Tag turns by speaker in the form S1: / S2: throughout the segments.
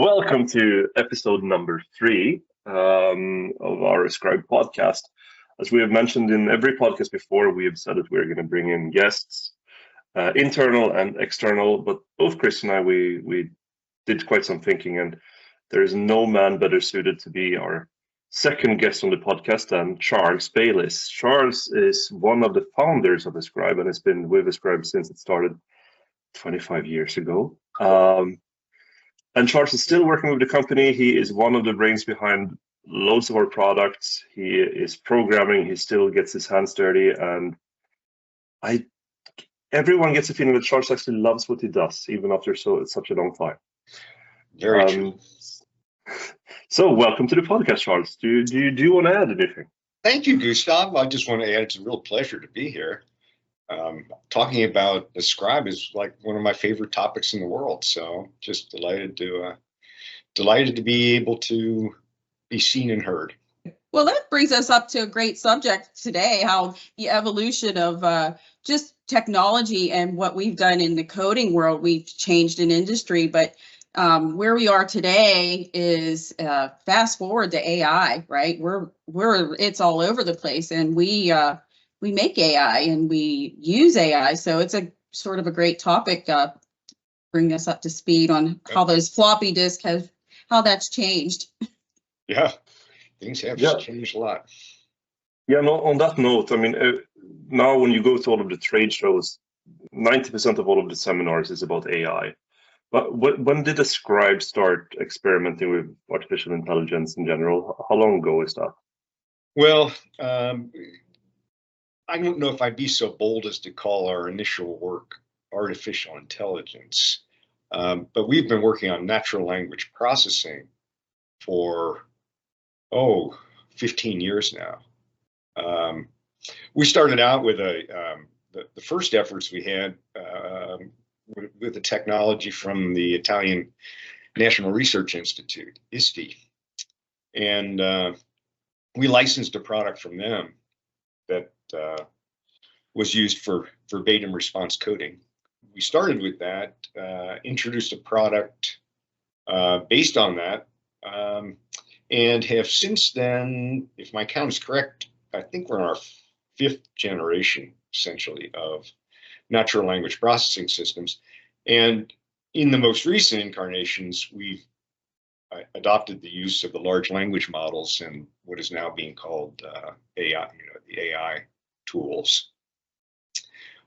S1: Welcome to episode number 3 of our Ascribe Podcast. As we have mentioned in every podcast before, we have said that we're going to bring in guests, internal and external, but both Chris and I, we did quite some thinking, and there is no man better suited to be our second guest on the podcast than Charles Bayliss. Charles is one of the founders of Ascribe and has been with Ascribe since it started 25 years ago. And Charles is still working with the company. He is one of the brains behind loads of our products. He is programming. He still gets his hands dirty. And everyone gets a feeling that Charles actually loves what he does, even after such a long time.
S2: Very true.
S1: So welcome to the podcast, Charles. Do you want to add anything?
S2: Thank you, Gustav. I just want to add it's a real pleasure to be here. Talking about Ascribe is like one of my favorite topics in the world. So just delighted to be able to be seen and heard.
S3: Well, that brings us up to a great subject today, how the evolution of just technology and what we've done in the coding world, we've changed an industry, but where we are today is fast forward to AI, right? It's all over the place, and we make AI and we use AI. So it's a sort of a great topic, bring us up to speed on how those floppy disks how that's changed.
S2: Yeah, things have changed a lot.
S1: Yeah, no, on that note, I mean, now when you go to all of the trade shows, 90% of all of the seminars is about AI. But when did Ascribe start experimenting with artificial intelligence in general? How long ago is that?
S2: Well, I don't know if I'd be so bold as to call our initial work artificial intelligence, but we've been working on natural language processing for, 15 years now. We started out with the first efforts we had with the technology from the Italian National Research Institute, ISTI, and we licensed a product from them that was used for verbatim response coding. We started with that, introduced a product based on that, and have since then, if my count is correct, I think we're in our 5th generation, essentially, of natural language processing systems. And in the most recent incarnations, we've adopted the use of the large language models and what is now being called AI, the AI tools.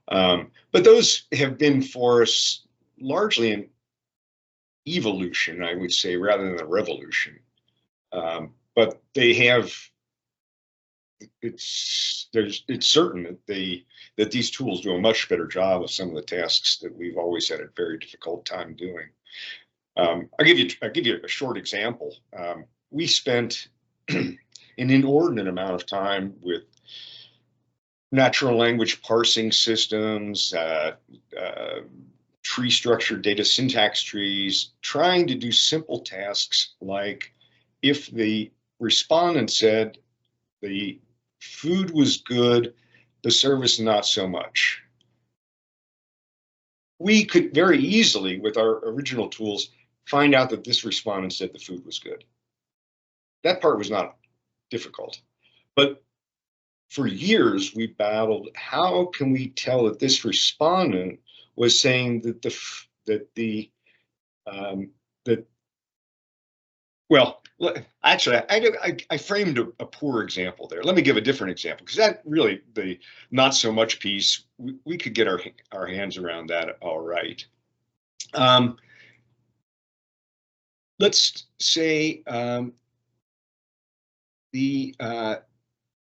S2: But those have been for us largely an evolution, I would say, rather than a revolution. But they have, it's certain that these tools do a much better job of some of the tasks that we've always had a very difficult time doing. I'll give you a short example. We spent an inordinate amount of time with natural language parsing systems, tree structured data syntax trees, trying to do simple tasks like if the respondent said the food was good, the service not so much. We could very easily, with our original tools, find out that this respondent said the food was good. That part was not difficult. But for years, we battled, how can we tell that this respondent was saying well, actually, I framed a poor example there. Let me give a different example, because that really, the not so much piece, we could get our hands around that all right. Let's say the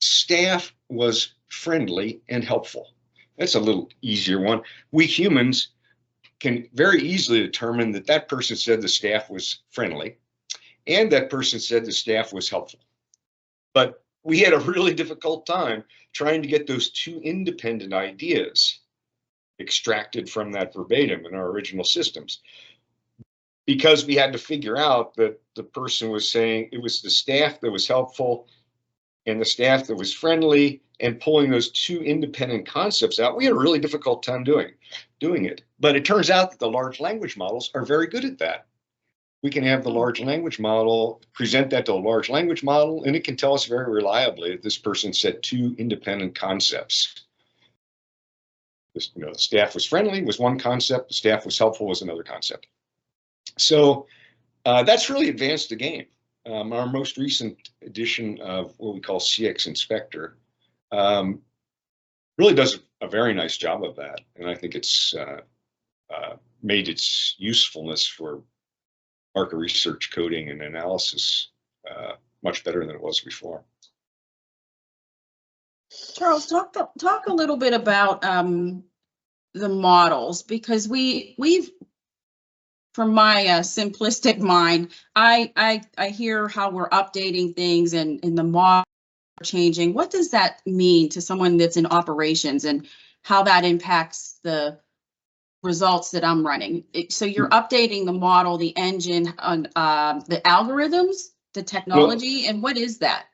S2: staff was friendly and helpful. That's a little easier one. We humans can very easily determine that that person said the staff was friendly and that person said the staff was helpful. But we had a really difficult time trying to get those two independent ideas extracted from that verbatim in our original systems, because we had to figure out that the person was saying it was the staff that was helpful and the staff that was friendly, and pulling those two independent concepts out. We had a really difficult time doing it. But it turns out that the large language models are very good at that. we can have the large language model, present that to a large language model, and it can tell us very reliably that this person said two independent concepts. This, the staff was friendly was one concept, the staff was helpful was another concept. So that's really advanced the game. Our most recent edition of what we call CX Inspector really does a very nice job of that. And I think it's made its usefulness for market research, coding, and analysis much better than it was before.
S3: Charles, talk a little bit about the models, because we've from my simplistic mind, I hear how we're updating things and the model changing. What does that mean to someone that's in operations, and how that impacts the results that I'm running? So you're updating the model, the engine, on the algorithms, the technology, and what is that?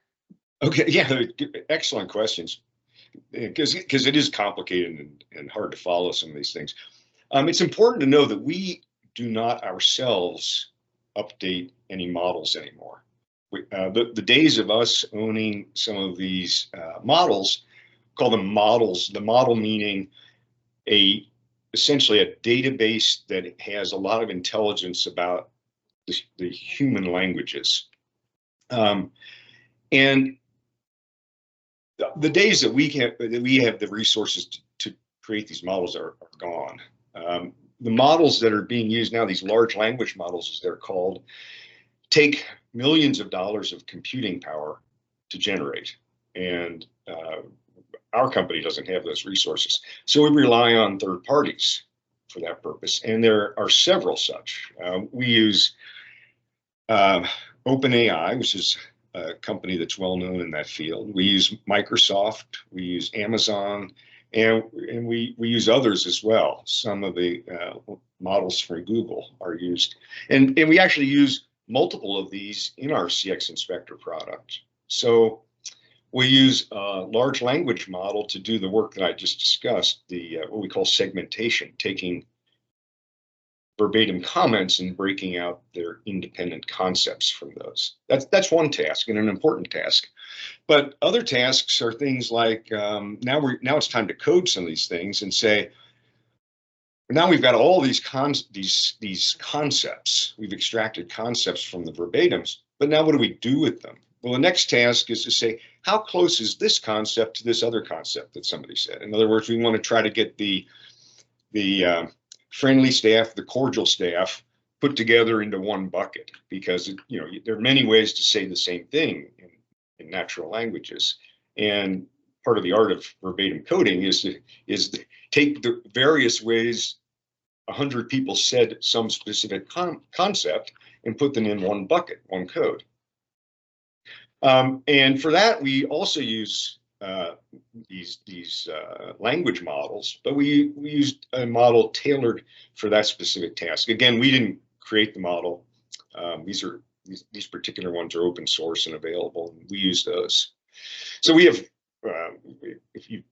S2: Okay, yeah, excellent questions, because it is complicated and hard to follow some of these things. It's important to know that we do not ourselves update any models anymore. The days of us owning some of these models, call them models, the model meaning essentially a database that has a lot of intelligence about the human languages. And the days that we have the resources to create these models are gone. The models that are being used now, these large language models, as they're called, take millions of dollars of computing power to generate. And our company doesn't have those resources. So we rely on third parties for that purpose. And there are several such. We use OpenAI, which is a company that's well known in that field. We use Microsoft, we use Amazon, and we use others as well. Some of the models from Google are used. And we actually use multiple of these in our CX Inspector product. So we use a large language model to do the work that I just discussed, the what we call segmentation, taking verbatim comments and breaking out their independent concepts from those. That's one task, and an important task. But other tasks are things like now it's time to code some of these things and say, now we've got all these concepts. We've extracted concepts from the verbatims, but now what do we do with them? Well, the next task is to say, how close is this concept to this other concept that somebody said? In other words, we want to try to get the friendly staff, the cordial staff, put together into one bucket, because there are many ways to say the same thing in natural languages. And part of the art of verbatim coding is to take the various ways 100 people said some specific concept and put them in one bucket, one code. And for that, we also use these language models, but we used a model tailored for that specific task. Again, we didn't create the model. These particular ones are open source and available, and we use those. So we have, if you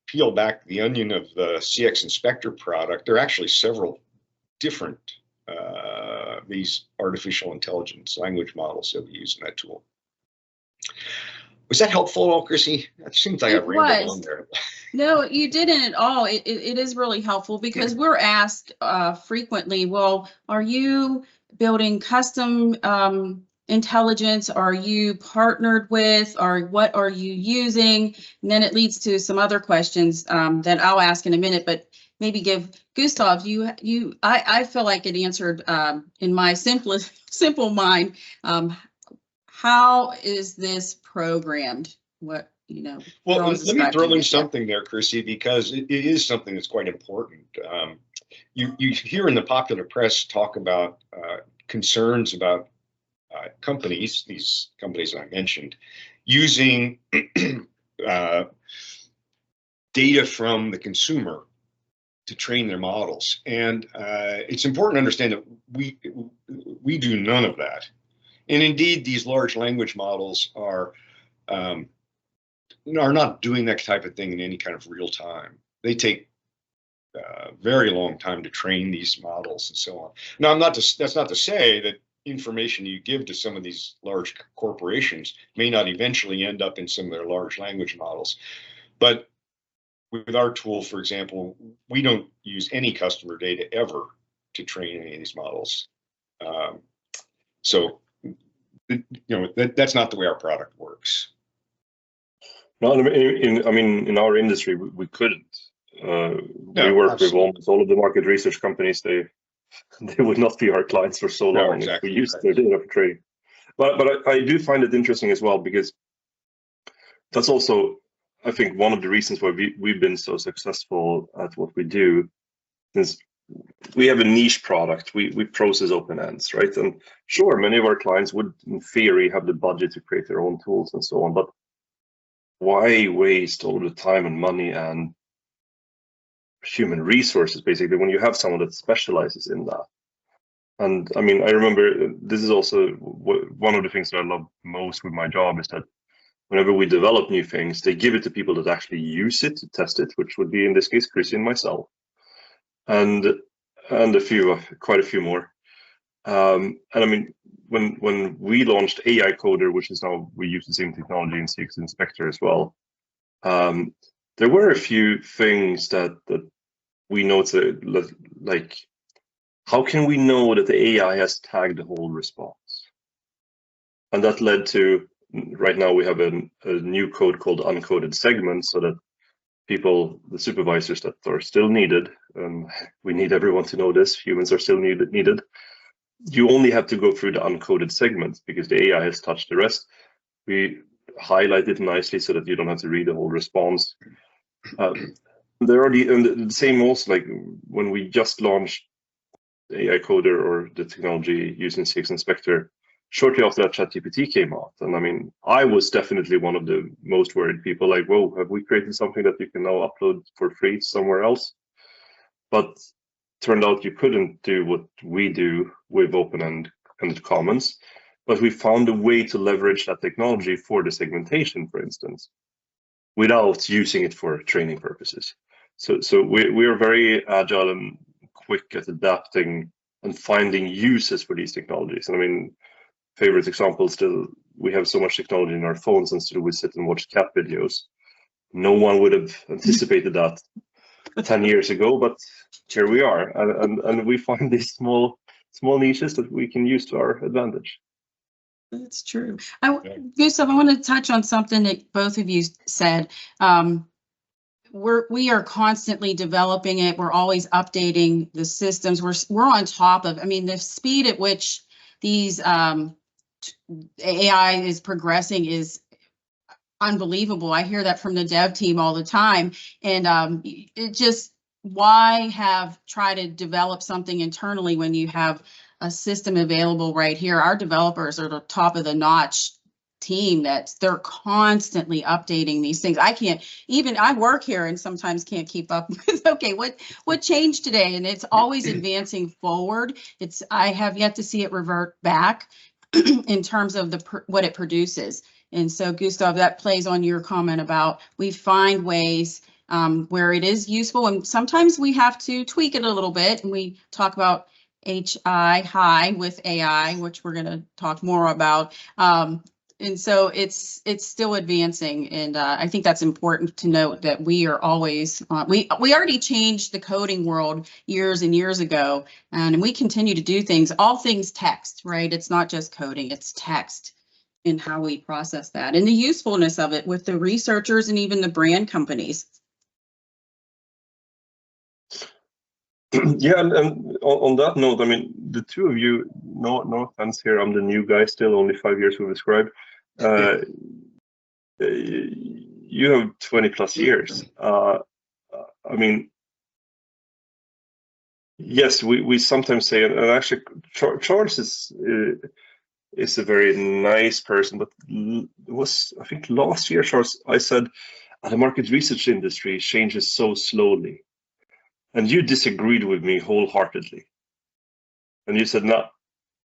S2: peel back the onion of the CX Inspector product, there are actually several different these artificial intelligence language models that we use in that tool. Was that helpful at all, Chrissy? It seems like I rambled on there.
S3: No, you didn't at all. It is really helpful, because we're asked frequently, well, are you building custom intelligence? Are you partnered with, or what are you using? And then it leads to some other questions that I'll ask in a minute, but maybe give Gustav, I feel like it answered in my simple mind. How is this programmed? Well,
S2: let me throw in something there, Chrissy, because it is something that's quite important. You hear in the popular press talk about concerns about companies, these companies that I mentioned, using data from the consumer to train their models. And it's important to understand that we do none of that. And indeed, these large language models are not doing that type of thing in any kind of real time. They take very long time to train these models and so on. Now, that's not to say that information you give to some of these large corporations may not eventually end up in some of their large language models. But with our tool, for example, we don't use any customer data ever to train any of these models. So, that's not the way our product works.
S1: No, in our industry, we couldn't. We work
S2: absolutely.
S1: with almost all of the market research companies. They would not be our clients for so long
S2: exactly.
S1: if we used their data for trading. But I do find it interesting as well, because that's also, I think, one of the reasons why we've been so successful at what we do is we have a niche product. We process open ends, right? And sure, many of our clients would, in theory, have the budget to create their own tools and so on. But why waste all the time and money and human resources, basically, when you have someone that specializes in that? And I mean, I remember this is also one of the things that I love most with my job, is that whenever we develop new things, they give it to people that actually use it to test it, which would be, in this case, Chrissy and myself, and quite a few more. And I mean, when we launched AI Coder, which is now, we use the same technology in CX Inspector as well, there were a few things that we noticed, like, how can we know that the AI has tagged the whole response? And that led to, right now we have a new code called uncoded segments, so that people, the supervisors that are still needed, we need everyone to know this, humans are still needed. You only have to go through the uncoded segments because the AI has touched the rest. We highlight it nicely so that you don't have to read the whole response. There are the same also, like when we just launched AI Coder, or the technology using CX Inspector, shortly after that, ChatGPT came out. And I mean, I was definitely one of the most worried people, like, whoa, have we created something that you can now upload for free somewhere else? But turned out you couldn't do what we do with open-ended comments, but we found a way to leverage that technology for the segmentation, for instance, without using it for training purposes. So we are very agile and quick at adapting and finding uses for these technologies. And I mean, favorite example still, we have so much technology in our phones, and so we sit and watch cat videos. No one would have anticipated that 10 years ago, but here we are, and we find these small niches that we can use to our advantage.
S3: That's true. Gustav, I want to touch on something that both of you said. We are constantly developing it. We're always updating the systems. We're on top of, I mean, the speed at which these AI is progressing is unbelievable. I hear that from the dev team all the time. And it just, why try to develop something internally when you have a system available right here? Our developers are the top of the notch team they're constantly updating these things. I work here and sometimes can't keep up with, okay, what changed today? And it's always advancing forward. I have yet to see it revert back in terms of what it produces. And so, Gustav, that plays on your comment about we find ways where it is useful, and sometimes we have to tweak it a little bit. And we talk about high with AI, which we're going to talk more about. And so it's still advancing, and I think that's important to note that we are always we already changed the coding world years and years ago, and we continue to do things, all things text, right? It's not just coding, it's text, and how we process that, and the usefulness of it with the researchers and even the brand companies.
S1: Yeah, and on that note, I mean, the two of you, no offense here, I'm the new guy still, only 5 years with Ascribe. You have 20 plus years. I mean, yes, we sometimes say, and actually, Charles is a very nice person, but it was, I think, last year, Charles, I said, the market research industry changes so slowly. And you disagreed with me wholeheartedly. And you said, no,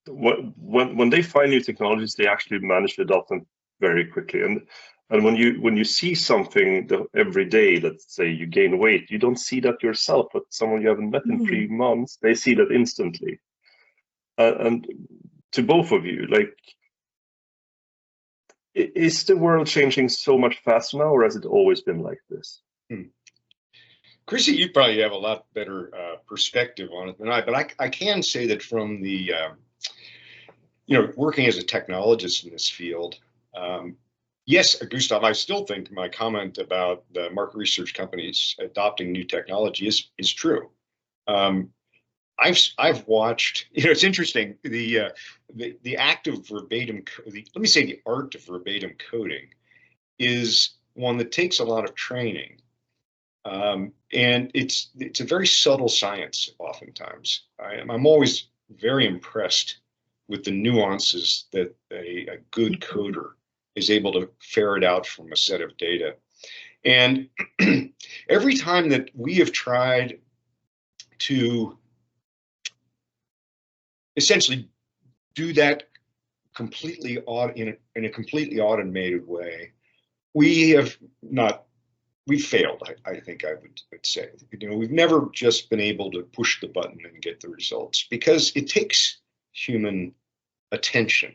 S1: when they find new technologies, they actually manage to adopt them very quickly. And when you see something every day, let's say you gain weight, you don't see that yourself, but someone you haven't met in 3 months, they see that instantly. And to both of you, like, is the world changing so much faster now, or has it always been like this?
S2: Chrissy, you probably have a lot better perspective on it than I, but I can say that from the, working as a technologist in this field, yes, Gustav, I still think my comment about the market research companies adopting new technology is true. I've watched, it's interesting, the act of verbatim, let me say the art of verbatim coding is one that takes a lot of training. And it's a very subtle science oftentimes. I'm always very impressed with the nuances that a good coder is able to ferret out from a set of data. And every time that we have tried to essentially do that completely in a completely automated way, we've failed. I think I would say, we've never just been able to push the button and get the results because it takes human attention.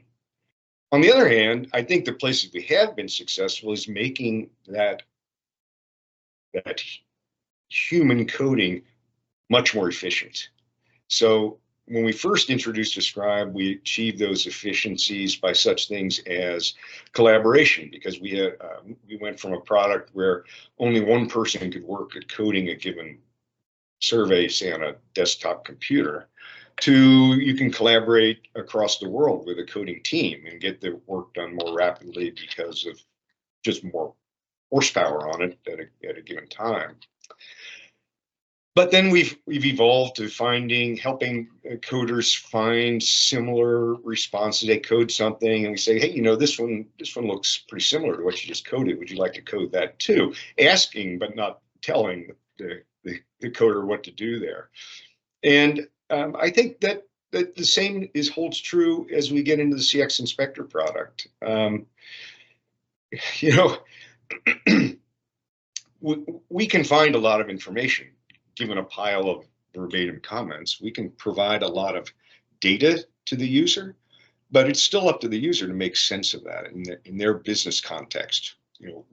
S2: On the other hand, I think the places we have been successful is making that human coding much more efficient. So when we first introduced Ascribe, we achieved those efficiencies by such things as collaboration, because we went from a product where only one person could work at coding a given survey, say on a desktop computer, to you can collaborate across the world with a coding team and get the work done more rapidly because of just more horsepower on it at a given time. But then we've evolved to helping coders find similar responses. They code something and we say, hey, this one looks pretty similar to what you just coded. Would you like to code that too? Asking, but not telling the coder what to do there. And I think that the same holds true as we get into the CX Inspector product. We can find a lot of information. Given a pile of verbatim comments, we can provide a lot of data to the user, but it's still up to the user to make sense of that in their business context.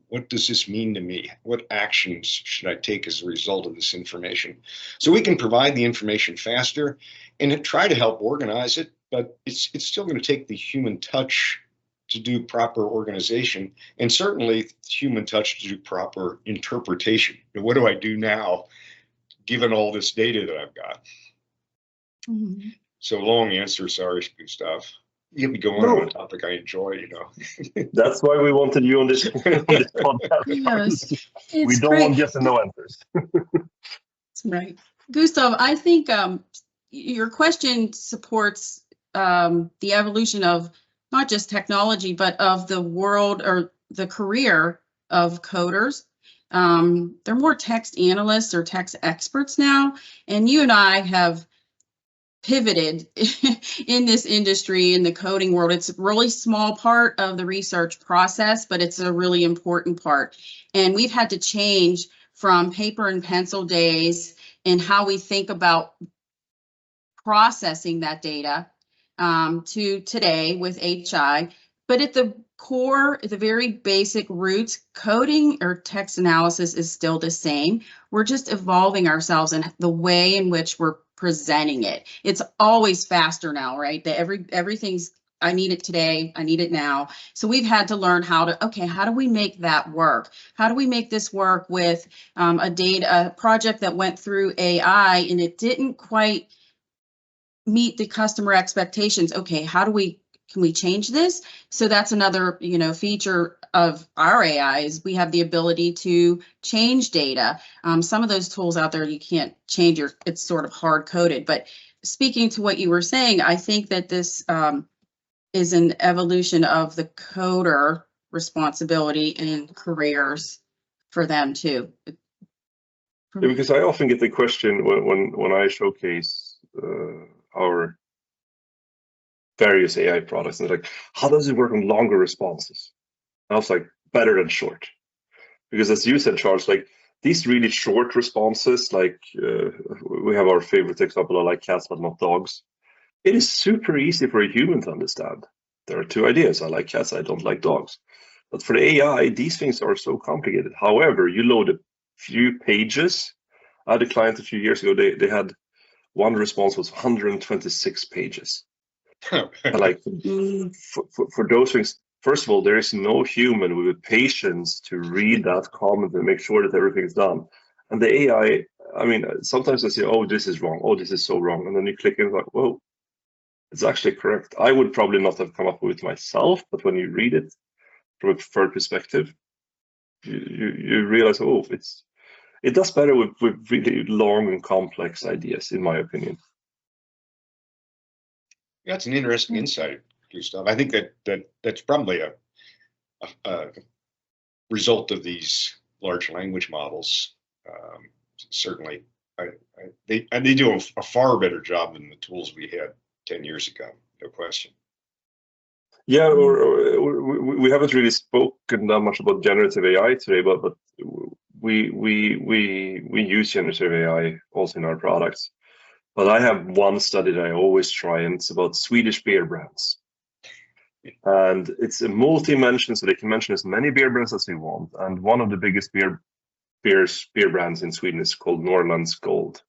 S2: What does this mean to me? What actions should I take as a result of this information? So we can provide the information faster and try to help organize it, but it's still going to take the human touch to do proper organization, and certainly human touch to do proper interpretation. What do I do now, given all this data that I've got?
S3: Mm-hmm.
S2: So long answer, sorry, Gustav. You get me going on a topic I enjoy,
S1: That's why we wanted you on this podcast.
S3: Yes,
S1: we don't want yes and no answers.
S3: That's right. Gustav, I think your question supports the evolution of not just technology, but of the world or the career of coders. They're more text analysts or text experts now, and you and I have pivoted in this industry, in the coding world. It's a really small part of the research process, but it's a really important part. And we've had to change from paper and pencil days and how we think about processing that data to today with HI. But at the core, at the very basic roots, coding or text analysis is still the same. We're just evolving ourselves in the way in which we're presenting it. It's always faster now, right? That everything's, I need it today, I need it now. So we've had to learn how do we make that work? How do we make this work with a project that went through AI and it didn't quite meet the customer expectations? Okay, can we change this? So that's another, feature of our AI is we have the ability to change data. Some of those tools out there, you can't change it's sort of hard coded. But speaking to what you were saying, I think that this is an evolution of the coder responsibility and careers for them too.
S1: Yeah, because I often get the question when I showcase our various AI products, and like, how does it work on longer responses? I was like, better than short. Because as you said, Charles, like these really short responses, like we have our favorite example, I like cats but not dogs. It is super easy for a human to understand. There are two ideas. I like cats, I don't like dogs. But for the AI, these things are so complicated. However, you load a few pages. I had a client a few years ago, they had one response was 126 pages. And like for those things, first of all, there is no human with the patience to read that comment and make sure that everything's done. And the AI, I mean, sometimes I say, oh, this is wrong. Oh, this is so wrong. And then you click and like, whoa, it's actually correct. I would probably not have come up with it myself, but when you read it from a preferred perspective, you realize, oh, it does better with really long and complex ideas, in my opinion.
S2: Yeah, it's an interesting insight, Gustav. I think that's probably a result of these large language models. Certainly, they do a far better job than the tools we had 10 years ago, no question.
S1: Yeah, we haven't really spoken that much about generative AI today, but we use generative AI also in our products. But I have one study that I always try, and it's about Swedish beer brands. And it's a multi-mention, so they can mention as many beer brands as they want. And one of the biggest beer brands in Sweden is called Norrlands Gold.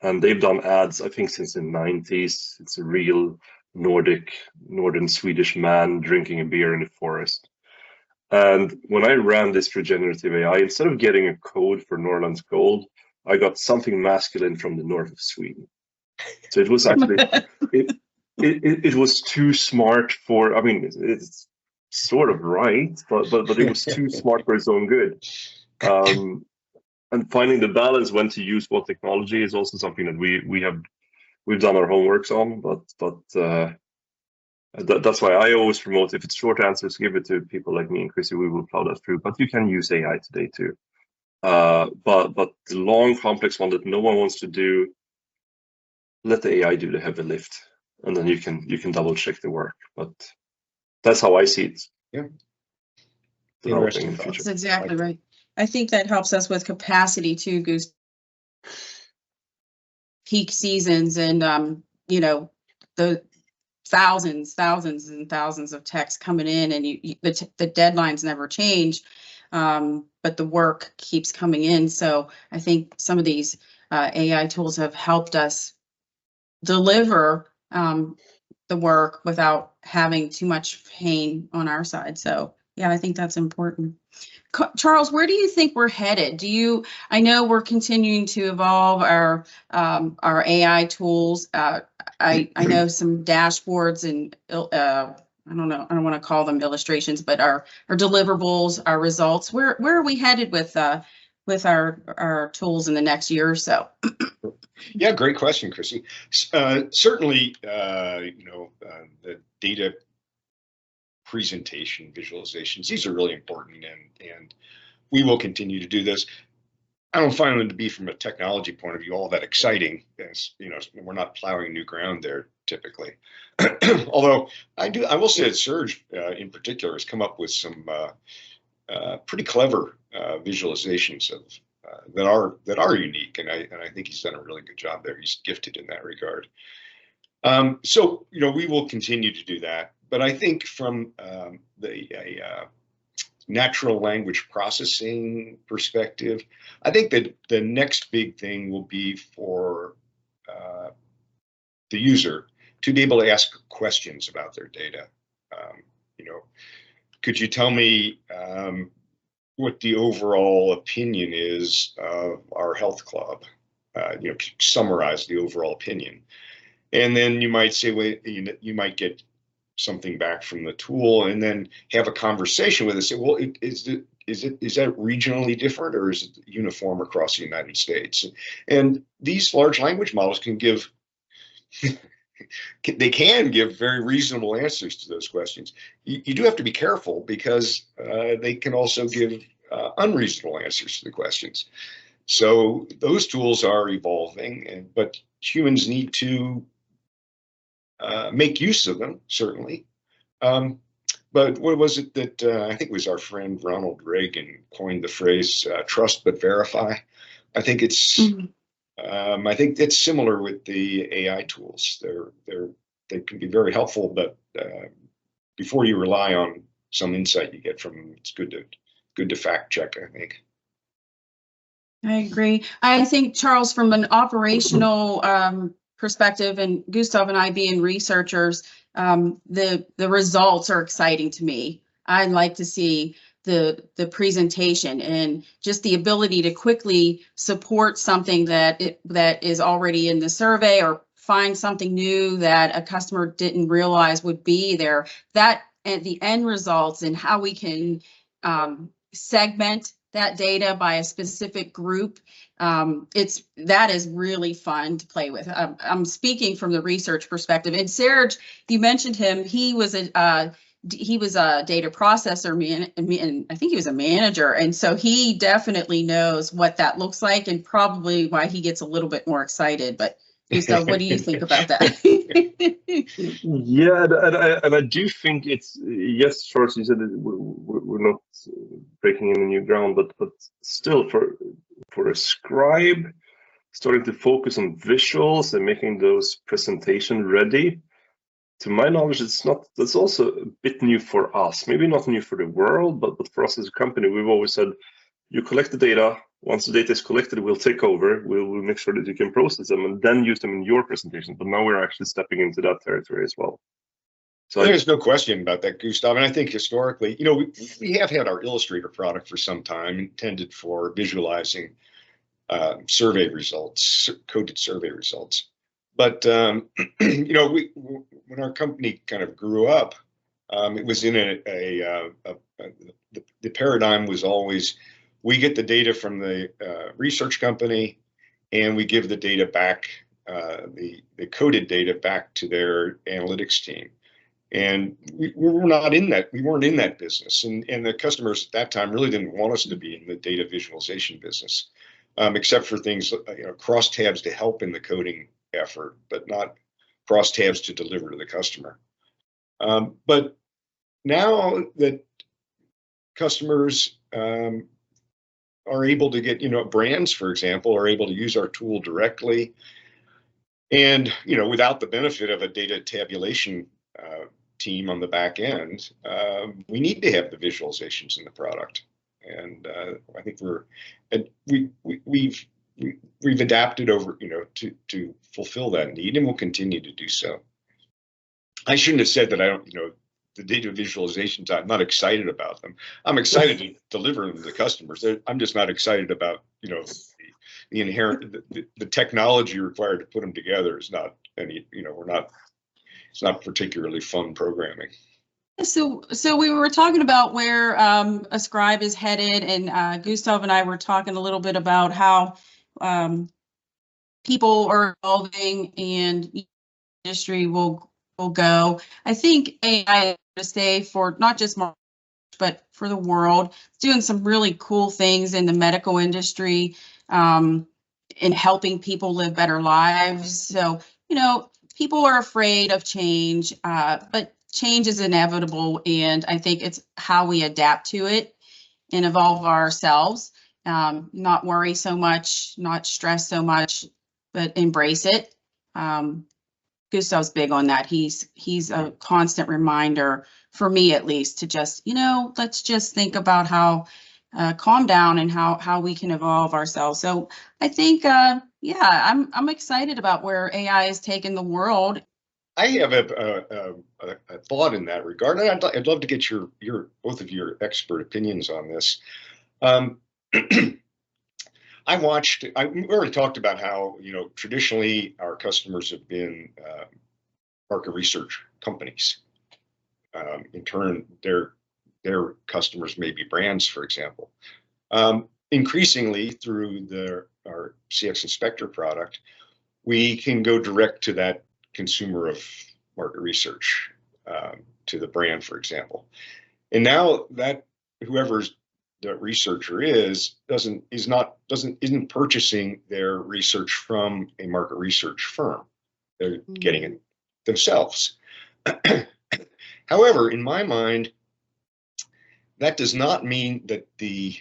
S1: And they've done ads, I think, since the 90s. It's a real northern Swedish man drinking a beer in the forest. And when I ran this through generative AI, instead of getting a code for Norrlands Gold, I got something masculine from the north of Sweden. So it was actually, it was too smart for, I mean, it's sort of right, but it was too smart for its own good. And finding the balance when to use what technology is also something that we've done our homeworks on, but that's why I always promote, if it's short answers, give it to people like me and Chrissy, we will plow that through. But you can use AI today too. But the long, complex one that no one wants to do, let the AI do the heavy lift, and then you can double check the work. But that's how I see it.
S2: Yeah.
S1: Developing in the future.
S3: That's exactly right. I think that helps us with capacity too, Goose. Peak seasons and the thousands and thousands of texts coming in, and the deadlines never change, but the work keeps coming in. So I think some of these AI tools have helped us deliver the work without having too much pain on our side. So yeah, I think that's important. Charles, where do you think we're headed? I know we're continuing to evolve our AI tools. I know some dashboards and I don't know, I don't want to call them illustrations, but our deliverables, our results. Where are we headed with our tools in the next year or so?
S2: Yeah, great question, Chrissy. Certainly, the data presentation visualizations, these are really important, and we will continue to do this. I don't find them to be, from a technology point of view, all that exciting. As we're not plowing new ground there typically. Although I will say that Serge in particular has come up with some pretty clever visualizations of that are unique, and I think he's done a really good job there. He's gifted in that regard. So we will continue to do that. But I think from the natural language processing perspective, I think that the next big thing will be for the user to be able to ask questions about their data. Could you tell me what the overall opinion is of our health club? Summarize the overall opinion. And then you might say, wait, you might get something back from the tool, and then have a conversation with it. Say, well, is that regionally different, or is it uniform across the United States? And these large language models can give very reasonable answers to those questions. You do have to be careful, because they can also give unreasonable answers to the questions. So those tools are evolving, but humans need to make use of them, certainly. But But what was it that I think it was our friend Ronald Reagan coined the phrase "trust but verify"? I think it's I think it's similar with the AI tools. They can be very helpful, but before you rely on some insight you get from them, it's good to fact check, I think.
S3: I agree. I think, Charles, from an operational perspective, and Gustav and I being researchers, the results are exciting to me. I'd like to see the presentation and just the ability to quickly support something that is already in the survey, or find something new that a customer didn't realize would be there. That and the end results, and how we can segment that data by a specific group. That is really fun to play with. I'm speaking from the research perspective. And Serge, you mentioned him. He was a data processor, and I think he was a manager. And so he definitely knows what that looks like, and probably why he gets a little bit more excited. But Gustav, what do you think about that?
S1: Yeah, and I do think it's, yes, Charles, you said that we're not breaking any new ground, but still, for a scribe starting to focus on visuals and making those presentation ready, to my knowledge, that's also a bit new for us. Maybe not new for the world, but for us as a company, we've always said, you collect the data. Once the data is collected, we'll take over. We'll make sure that you can process them and then use them in your presentation. But now we're actually stepping into that territory as well. So
S2: there's no question about that, Gustav. And I think historically, we have had our Illustrator product for some time, intended for visualizing survey results, coded survey results. But when our company kind of grew up, it was in the paradigm was always, we get the data from the research company, and we give the data back, the coded data back to their analytics team. And we were not in that. We weren't in that business, and the customers at that time really didn't want us to be in the data visualization business, except for things, crosstabs to help in the coding effort, but not crosstabs to deliver to the customer. But now that customers are able to get, brands, for example, are able to use our tool directly, and without the benefit of a data tabulation team on the back end, we need to have the visualizations in the product. And I think we've adapted over, to fulfill that need, and we'll continue to do so. I shouldn't have said that I don't, the data visualizations, I'm not excited about them. I'm excited to deliver them to the customers. I'm just not excited about, the inherent, the technology required to put them together is not any, it's not particularly fun programming.
S3: So we were talking about where Ascribe is headed, and Gustav and I were talking a little bit about how people are evolving and industry will go. I think AI is to stay for not just March, but for the world. It's doing some really cool things in the medical industry, in helping people live better lives. So, people are afraid of change, but change is inevitable. And I think it's how we adapt to it and evolve ourselves, not worry so much, not stress so much, but embrace it. Gustav's big on that. He's a constant reminder, for me at least, to just, let's just think about how, calm down, and how we can evolve ourselves. So I think, I'm excited about where AI has taken the world.
S2: I have a thought in that regard, and I'd love to get your both of your expert opinions on this. We already talked about how, traditionally our customers have been market research companies. In turn, their customers may be brands, for example. Increasingly, through our CX Inspector product, we can go direct to that consumer of market research, to the brand, for example. And now that whoever's the researcher isn't purchasing their research from a market research firm. They're getting it themselves. However, in my mind, That does not mean that the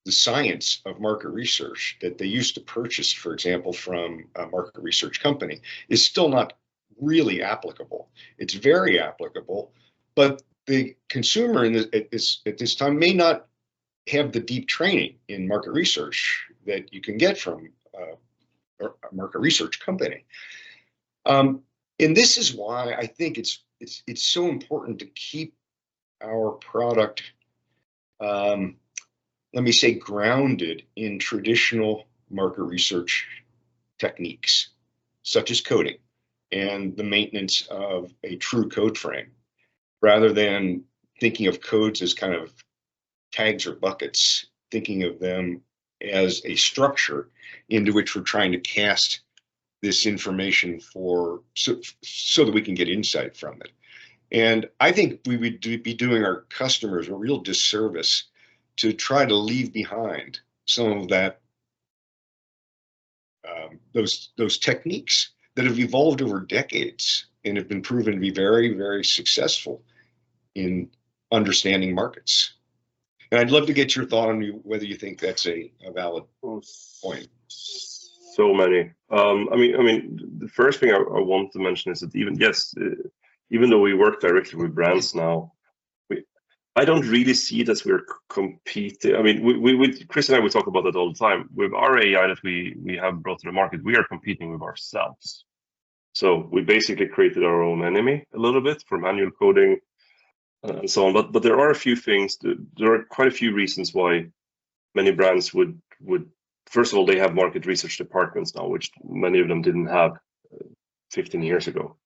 S2: science of market research that they used to purchase, for example, from a market research company, is still not really applicable. It's very applicable, but the consumer at this time may not have the deep training in market research that you can get from a market research company. And this is why I think it's so important to keep our product, let me say, grounded in traditional market research techniques, such as coding and the maintenance of a true code frame, rather than thinking of codes as kind of tags or buckets, thinking of them as a structure into which we're trying to cast this information so that we can get insight from it. And I think we would be doing our customers a real disservice to try to leave behind some of that, those techniques that have evolved over decades and have been proven to be very, very successful in understanding markets. And I'd love to get your thought on whether you think that's a valid point.
S1: So many. I mean, the first thing I want to mention is that even though we work directly with brands now, I don't really see it as we're competing. I mean, we Chris and I, we talk about that all the time. With our AI that we have brought to the market, we are competing with ourselves. So we basically created our own enemy a little bit for manual coding and so on. But there are a few things. There are quite a few reasons why many brands would. First of all, they have market research departments now, which many of them didn't have 15 years ago.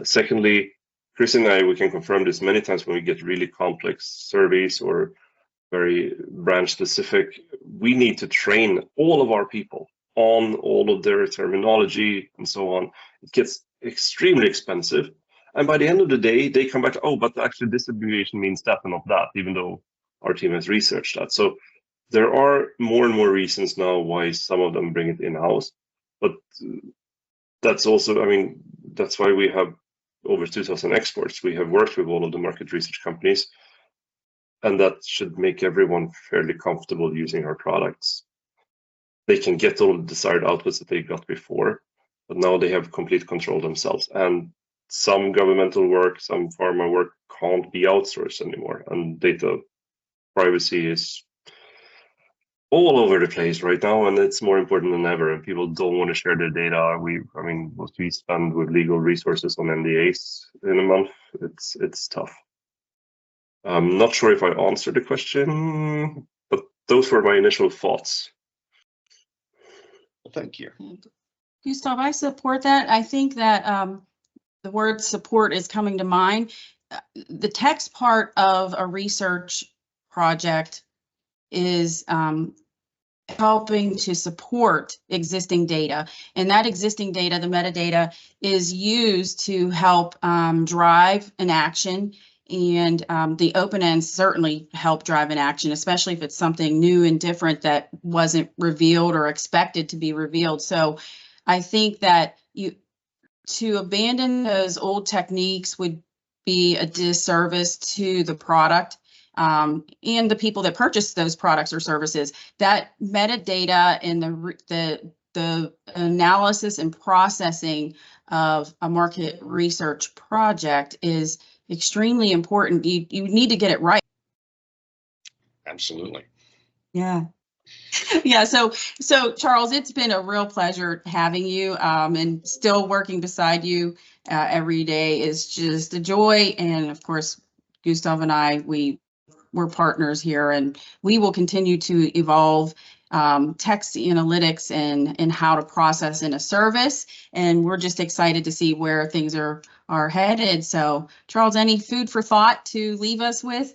S1: Secondly, Chris and I, we can confirm this many times when we get really complex surveys or very branch specific, we need to train all of our people on all of their terminology and so on. It gets extremely expensive. And by the end of the day, they come back, oh, but actually this abbreviation means that and not that, even though our team has researched that. So there are more and more reasons now why some of them bring it in-house. But that's also, I mean, that's why we have over 2,000 experts. We have worked with all of the market research companies, and that should make everyone fairly comfortable using our products. They can get all the desired outputs that they got before, but now they have complete control themselves. And some governmental work, some pharma work can't be outsourced anymore. And data privacy is all over the place right now, and it's more important than ever. And people don't want to share their data. I mean, what we spend with legal resources on NDAs in a month, it's tough. I'm not sure if I answered the question, but those were my initial thoughts.
S2: Well, thank you.
S3: Gustav, I support that. I think that the word support is coming to mind. The text part of a research project is helping to support existing data, and that existing data, the metadata, is used to help drive an action, and the open ends certainly help drive an action, especially if it's something new and different that wasn't revealed or expected to be revealed. So I think that to abandon those old techniques would be a disservice to the product and the people that purchase those products or services. That metadata and the analysis and processing of a market research project is extremely important. You need to get it right.
S2: Absolutely.
S3: Yeah. Yeah. So Charles, it's been a real pleasure having you, and still working beside you every day is just a joy. And of course, Gustav and I, we're partners here, and we will continue to evolve text analytics and how to process in a service. And we're just excited to see where things are headed. So Charles, any food for thought to leave us with?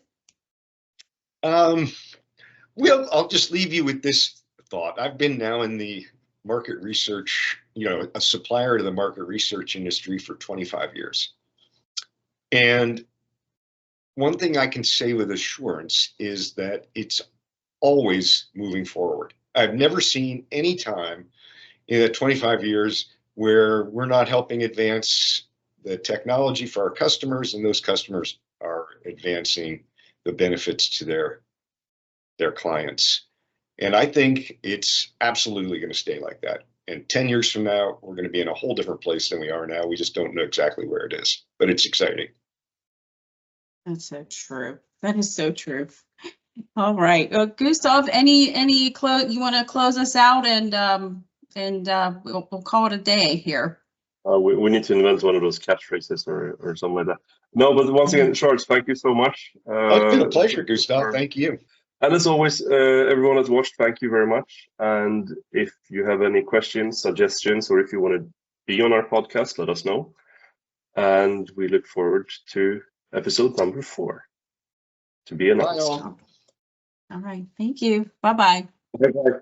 S2: Well, I'll just leave you with this thought. I've been now in the market research, a supplier to the market research industry for 25 years. And one thing I can say with assurance is that it's always moving forward. I've never seen any time in the 25 years where we're not helping advance the technology for our customers, and those customers are advancing the benefits to their clients. And I think it's absolutely going to stay like that. And 10 years from now, we're going to be in a whole different place than we are now. We just don't know exactly where it is, but it's exciting.
S3: That's so true. That is so true. All right, Gustav, any close? You want to close us out, and we'll call it a day here.
S1: We need to invent one of those catchphrases or something like that. No, but once again, Charles, thank you so much.
S2: It's been a pleasure, Gustav. Thank you.
S1: And as always, everyone that's watched, thank you very much. And if you have any questions, suggestions, or if you want to be on our podcast, let us know. And we look forward to episode number 4 to be announced.
S2: Bye all.
S3: All right, thank you. Bye-bye.
S1: Bye-bye.